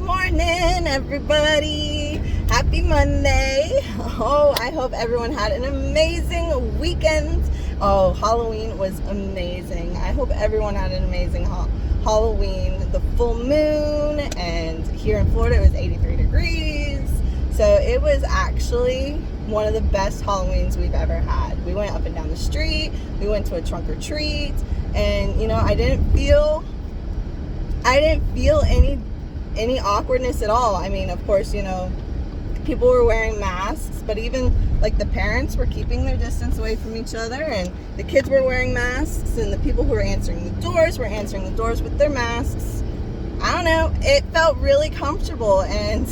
morning, everybody. Happy Monday. Oh, I hope everyone had an amazing weekend. Oh, Halloween was amazing. I hope everyone had an amazing Halloween. The full moon, and here in Florida it was 83 degrees. So it was actually one of the best Halloweens we've ever had. We went up and down the street. We went to a trunk or treat, and I didn't feel any awkwardness at all. I mean, of course, people were wearing masks, but even like the parents were keeping their distance away from each other, and the kids were wearing masks, and the people who were answering the doors with their masks. I don't know, it felt really comfortable, and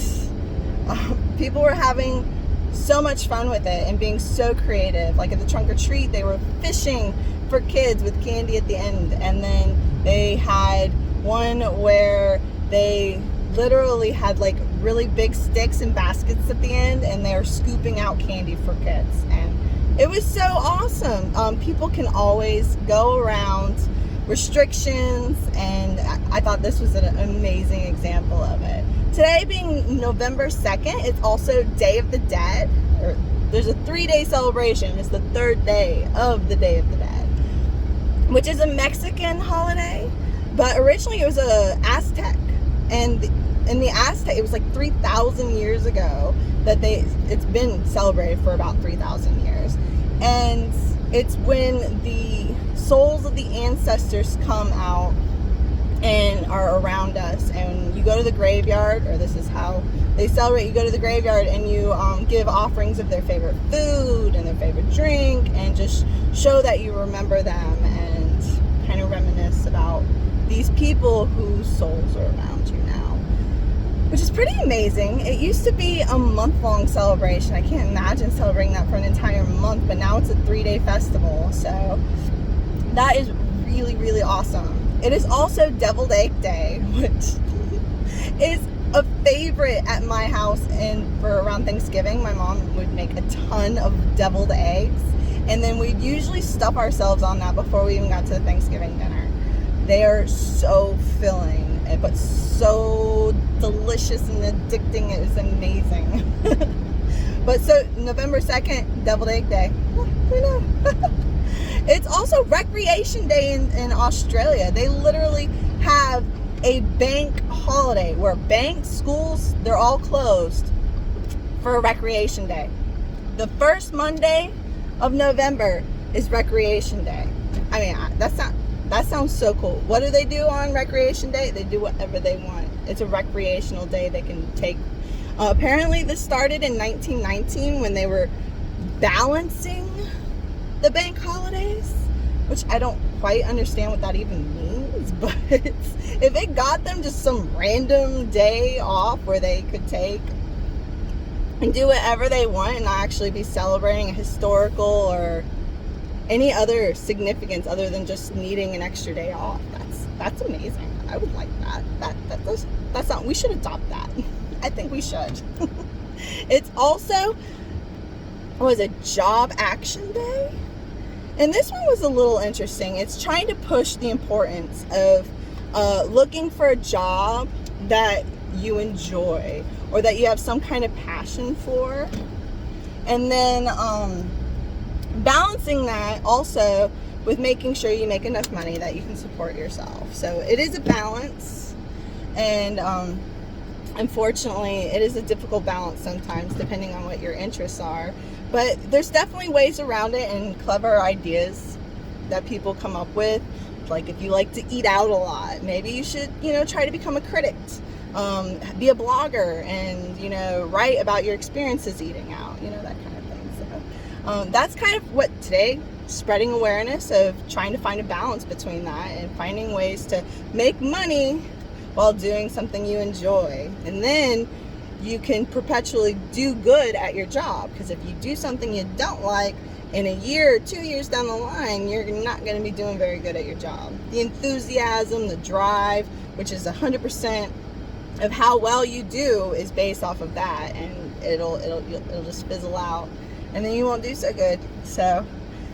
people were having so much fun with it and being so creative. Like at the trunk or treat, they were fishing for kids with candy at the end, and then they had one where they literally had like really big sticks and baskets at the end, and they were scooping out candy for kids, and it was so awesome. People can always go around restrictions, and I thought this was an amazing example of it. Today being November 2nd, it's also Day of the Dead. There's a 3-day celebration. It's the third day of the Day of the Dead, which is a Mexican holiday, but originally it was a Aztec, and in the Aztec, it was like 3,000 years ago that it's been celebrated for about 3,000 years, and it's when the souls of the ancestors come out and are around us, and you go to the graveyard, or this is how they celebrate. You go to the graveyard and you give offerings of their favorite food and their favorite drink, and just show that you remember them and kind of reminisce about these people whose souls are around you now, which is pretty amazing. It used to be a month-long celebration. I can't imagine celebrating that for an entire month, but now it's a 3-day festival, so that is really, really awesome. It is also Deviled Egg Day, which is a favorite at my house, and for around Thanksgiving, my mom would make a ton of deviled eggs, and then we'd usually stuff ourselves on that before we even got to the Thanksgiving dinner. They are so filling, but so delicious and addicting. It is amazing. But so November 2nd, Deviled Egg Day. Who knew? It's also Recreation Day in Australia. They literally have a bank holiday where banks, schools, they're all closed for a Recreation Day. The first Monday of November is Recreation Day. I mean, that sounds so cool. What do they do on Recreation Day? They do whatever they want. It's a recreational day they can take. Apparently this started in 1919 when they were balancing the bank holidays, which I don't quite understand what that even means, but if it got them just some random day off where they could take and do whatever they want and not actually be celebrating a historical or any other significance other than just needing an extra day off, that's amazing. I would like that. That's not, we should adopt that. I think we should. It's also a Job Action Day, and this one was a little interesting. It's trying to push the importance of looking for a job that you enjoy or that you have some kind of passion for, and then balancing that also with making sure you make enough money that you can support yourself. So it is a balance, and unfortunately it is a difficult balance sometimes depending on what your interests are, but there's definitely ways around it and clever ideas that people come up with. Like if you like to eat out a lot, maybe you should try to become a critic, be a blogger, and write about your experiences eating out, that kind of thing. So that's kind of what today, spreading awareness of trying to find a balance between that and finding ways to make money while doing something you enjoy. And then you can perpetually do good at your job, because if you do something you don't like, in a year or 2 years down the line, you're not going to be doing very good at your job. The enthusiasm, the drive, which is 100% of how well you do, is based off of that, and it'll just fizzle out, and then you won't do so good. So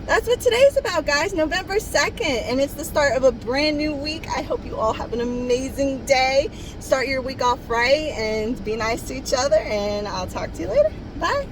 that's what today's about, guys. November 2nd, and it's the start of a brand new week. I hope you all have an amazing day. Start your week off right and be nice to each other, and I'll talk to you later. Bye.